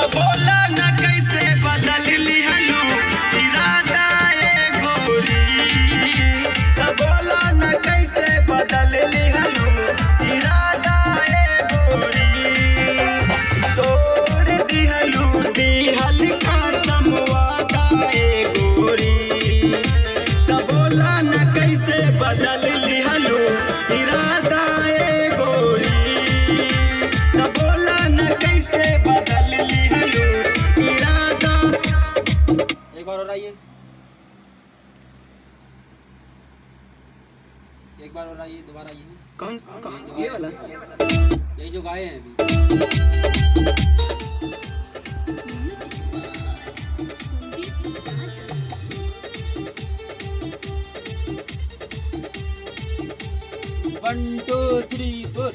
तो बोला न कैसे बदल लिहलू इरादा ए गोरी। तो बोला न कैसे बदल लिहलू इरादा ए गोरी। तोड़ दिहलू दिहल कसम वादा ए गोरी। तो बोला न कैसे बदल लिहलू इरादा ए गोरी। तो बोला न कैसे बदल लिहलू इरादा। एक बार और आइए, एक बार और आइए, दोबारा आइए। कौन ये वाला? यही जो गाए हैं अभी। वन टू थ्री फोर।